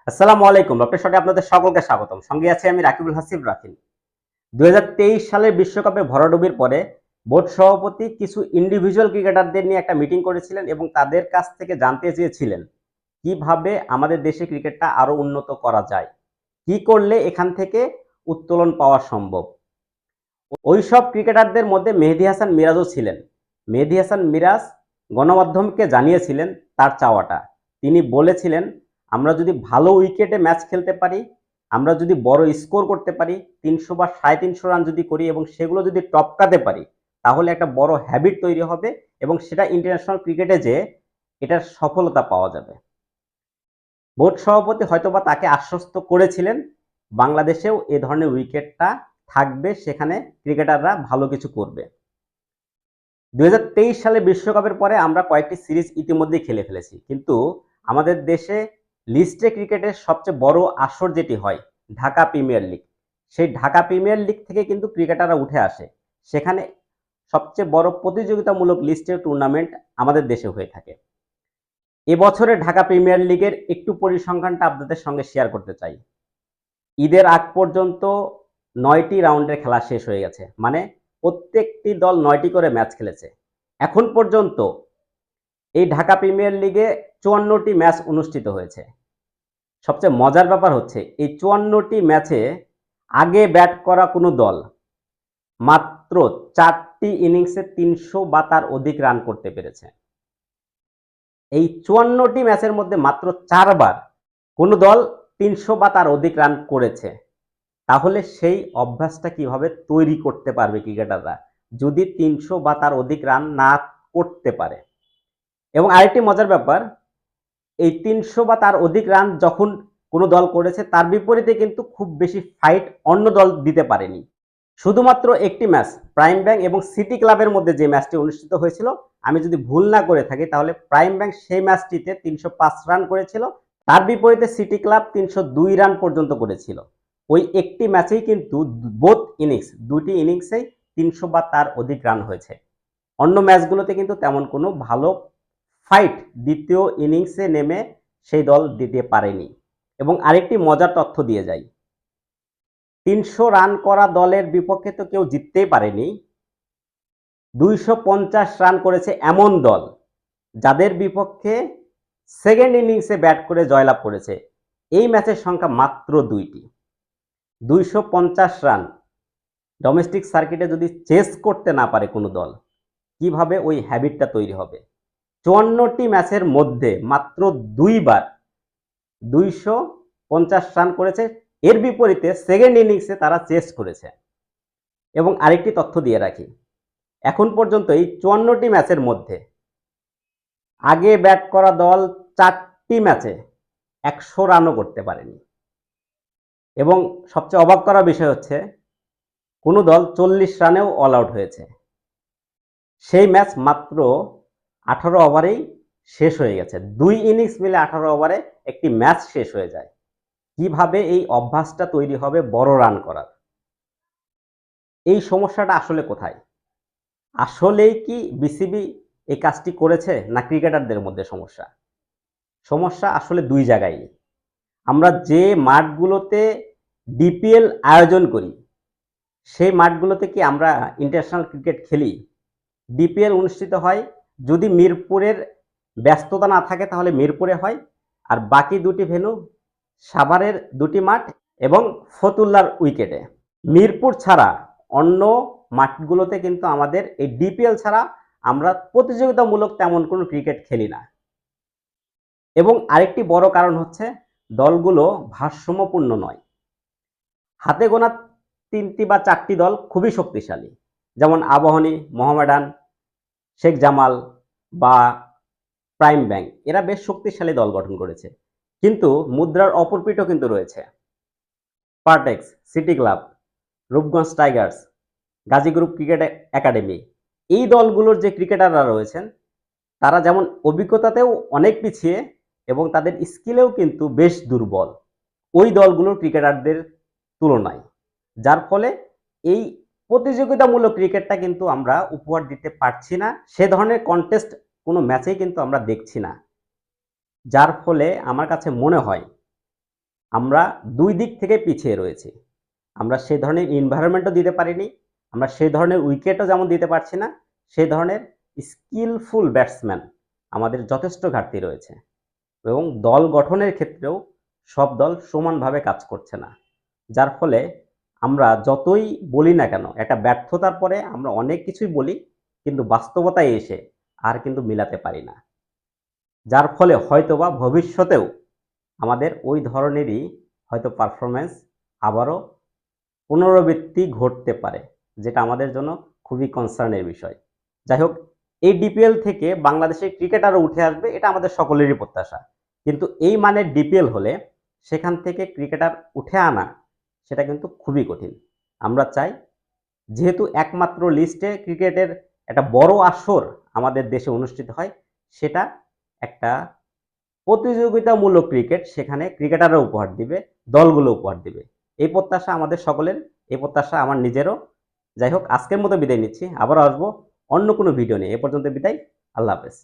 আসসালামু আলাইকুম। ডক্টর শটে আপনাদের সকলকে স্বাগতম। সঙ্গে আছি আমি রাকিবুল হাসিব রাকিব। ২০২৩ সালের বিশ্বকাপে ভরাডুবির পরে বোর্ড সভাপতি কিছু ইন্ডিভিজুয়াল ক্রিকেটারদের নিয়ে একটা মিটিং করেছিলেন এবং তাদের কাছ থেকে জানতে চেয়েছিলেন কিভাবে আমাদের দেশে ক্রিকেটটা আরো উন্নত করা যায়। কি করলে এখান থেকে উত্তোলন পাওয়া সম্ভব। ওইসব ক্রিকেটারদের মধ্যে মেহেদী হাসান মিরাজও ছিলেন। মেহেদী হাসান মিরাজ গণমাধ্যমকে জানিয়েছিলেন তার চাওয়াটা। তিনি বলেছিলেন, আমরা যদি ভালো উইকেটে ম্যাচ খেলতে পারি, আমরা যদি বড় স্কোর করতে পারি, ৩০০ বা ৩৫০ রান যদি করি এবং সেগুলো যদি টপকাতে পারি, তাহলে একটা বড় হ্যাবিট তৈরি হবে এবং সেটা ইন্টারন্যাশনাল ক্রিকেটে যে এটার সফলতা পাওয়া যাবে। বোর্ড সভাপতি হয়তোবা তাকে আশ্বস্ত করেছিলেন বাংলাদেশেও এ ধরনের উইকেটটা থাকবে, সেখানে ক্রিকেটাররা ভালো কিছু করবে। ২০২৩ সালে বিশ্বকাপের পরে আমরা কয়েকটি সিরিজ ইতিমধ্যেই খেলে ফেলেছি, কিন্তু আমাদের দেশে লিস্টে ক্রিকেটের সবচেয়ে বড় আসর যেটি হয় ঢাকা প্রিমিয়ার লিগ, সেই ঢাকা প্রিমিয়ার লিগ থেকে কিন্তু ক্রিকেটাররা উঠে আসে। সেখানে সবচেয়ে বড় প্রতিযোগিতামূলক লিস্টের টুর্নামেন্ট আমাদের দেশে হয়ে থাকে। এবছরে ঢাকা প্রিমিয়ার লিগের একটু পরিসংখ্যানটা আপনাদের সঙ্গে শেয়ার করতে চাই। ঈদের আগ পর্যন্ত ৯টি রাউন্ডের খেলা শেষ হয়ে গেছে, মানে প্রত্যেকটি দল ৯টি করে ম্যাচ খেলেছে। এখন পর্যন্ত এই ঢাকা প্রিমিয়ার লিগে ৫৪টি ম্যাচ অনুষ্ঠিত হয়েছে। সবচেয়ে মজার ব্যাপার হচ্ছে এই ৫৪টি ম্যাচে আগে ব্যাট করা কোনো দল মাত্র ৪টি ইনিংসে ৩০০ বা তার অধিক রান করতে পেরেছে। এই ৫৪টি ম্যাচের মধ্যে মাত্র ৪ বার কোনো দল ৩০০ বা তার অধিক রান করেছে। তাহলে সেই অভ্যাসটা কিভাবে তৈরি করতে পারবে ক্রিকেটাররা যদি ৩০০ বা তার অধিক রান না করতে পারে। এবং আরেকটি মজার ব্যাপার, এই ৩০০ বা তার অধিক রান যখন কোনো দল করেছে তার বিপরীতে কিন্তু খুব বেশি ফাইট অন্য দল দিতে পারেনি। শুধুমাত্র একটি ম্যাচ প্রাইম ব্যাংক এবং সিটি ক্লাবের মধ্যে যে ম্যাচটি অনুষ্ঠিত হয়েছিল, আমি যদি ভুল না করে থাকি তাহলে প্রাইম ব্যাংক সেই ম্যাচটিতে ৩০৫ রান করেছিল, তার বিপরীতে সিটি ক্লাব ৩০২ রান পর্যন্ত করেছিল। ওই একটি ম্যাচেই কিন্তু বোথ ইনিংস, দুটি ইনিংসেই ৩০০ বা তার অধিক রান হয়েছে। অন্য ম্যাচগুলোতে কিন্তু তেমন কোনো ভালো ফাইট দ্বিতীয় ইনিংসে নেমে সেই দল দিতে পারেনি। এবং আরেকটি মজার তথ্য দিয়ে যাই, ৩০০ রান করা দলের বিপক্ষে তো কেউ জিততেই পারেনি, ২৫০ রান করেছে এমন দল যাদের বিপক্ষে সেকেন্ড ইনিংসে ব্যাট করে জয়লাভ করেছে। এই ম্যাচের সংখ্যা মাত্র ২টি। ২৫০ রান ডোমেস্টিক সার্কিটে যদি চেস করতে না পারে কোনো দল, কিভাবে ওই হ্যাবিটটা তৈরি হবে। ৫৪টি ম্যাচের মধ্যে মাত্র ২ বার ২৫০ রান করেছে, এর বিপরীতে সেকেন্ড ইনিংসে তারা চেস করেছে। এবং আরেকটি তথ্য দিয়ে রাখি, এখন পর্যন্ত এই ৫৪টি ম্যাচের মধ্যে আগে ব্যাট করা দল ৪টি ম্যাচে ১০০ রানও করতে পারেনি। এবং সবচেয়ে অবাক করার বিষয় হচ্ছে কোনো দল ৪০ রানেও অল আউট হয়েছে। সেই ম্যাচ মাত্র ১৮ ওভারেই শেষ হয়ে গেছে। ২ ইনিংস মিলে ১৮ ওভারে একটি ম্যাচ শেষ হয়ে যায়। কিভাবে এই অভ্যাসটা তৈরি হবে বড় রান করার? এই সমস্যাটা আসলে কোথায়? আসলেই কি বিসিবি এই কাজটি করেছে, না ক্রিকেটারদের মধ্যে সমস্যা? সমস্যা আসলে ২ জায়গায়। আমরা যে মাঠগুলোতে ডিপিএল আয়োজন করি, সেই মাঠগুলোতে কি আমরা ইন্টারন্যাশনাল ক্রিকেট খেলি? ডিপিএল অনুষ্ঠিত হয় যদি মিরপুরের ব্যস্ততা না থাকে তাহলে মিরপুরে হয়, আর বাকি দুটি ভেন্যু সাভারের দুটি মাঠ এবং ফতুল্লার উইকেটে। মিরপুর ছাড়া অন্য মাঠগুলোতে কিন্তু আমাদের এই ডিপিএল ছাড়া আমরা প্রতিযোগিতামূলক তেমন কোনো ক্রিকেট খেলি না। এবং আরেকটি বড় কারণ হচ্ছে দলগুলো ভারসাম্যপূর্ণ নয়। হাতে গোনা ৩টি বা ৪টি দল খুবই শক্তিশালী, যেমন আবাহনী, মোহামেডান, শেখ জামাল বা প্রাইম ব্যাংক, এরা বেশ শক্তিশালী দল গঠন করেছে। কিন্তু মুদ্রার অপর পিঠও কিন্তু রয়েছে Partex, city club, Rupganj Tigers, Gazi group cricket academy. এই দলগুলোর যে ক্রিকেটাররা রয়েছেন তারা যেমন অভিজ্ঞতাতেও অনেক পিছিয়ে এবং তাদের স্কিলেও কিন্তু বেশ দুর্বল ওই দলগুলোর ক্রিকেটারদের তুলনায়, যার ফলে এই প্রতিযোগিতামূলক ক্রিকেটটা কিন্তু আমরা উপহার দিতে পারছি না। সে ধরনের কন্টেস্ট কোনো ম্যাচেই কিন্তু আমরা দেখছি না, যার ফলে আমার কাছে মনে হয় আমরা দুই দিক থেকে পিছিয়ে রয়েছি। আমরা সেই ধরনের এনভায়রনমেন্টও দিতে পারিনি, আমরা সেই ধরনের উইকেটও যেমন দিতে পারছি না, সেই ধরনের স্কিলফুল ব্যাটসম্যান আমাদের যথেষ্ট ঘাটতি রয়েছে এবং দল গঠনের ক্ষেত্রেও সব দল সমানভাবে কাজ করছে না। যার ফলে আমরা যতই বলি না কেন, একটা ব্যর্থতার পরে আমরা অনেক কিছুই বলি, কিন্তু বাস্তবতায় এসে আর কিন্তু মিলাতে পারি না। যার ফলে হয়তোবা ভবিষ্যতেও আমাদের ওই ধরনেরই হয়তো পারফরম্যান্স আবারও পুনরাবৃত্তি ঘটতে পারে, যেটা আমাদের জন্য খুবই কনসার্নের বিষয়। যাই হোক, এই ডিপিএল থেকে বাংলাদেশের ক্রিকেটারও উঠে আসবে, এটা আমাদের সকলেরই প্রত্যাশা। কিন্তু এই মানের ডিপিএল হলে সেখান থেকে ক্রিকেটার উঠে আনা সেটা কিন্তু খুবই কঠিন। আমরা চাই, যেহেতু একমাত্র লিস্টে ক্রিকেটের একটা বড় আসর আমাদের দেশে অনুষ্ঠিত হয়, সেটা একটা প্রতিযোগিতামূলক ক্রিকেট, সেখানে ক্রিকেটাররা উপহার দিবে, দলগুলো উপহার দিবে। এই প্রত্যাশা আমাদের সকলের, এই প্রত্যাশা আমার নিজেরও। যাই হোক, আজকের মতো বিদায় নিচ্ছি, আবারও আসবো অন্য কোনো ভিডিও নিয়ে। এ পর্যন্ত বিদায়, আল্লাহ হাফেজ।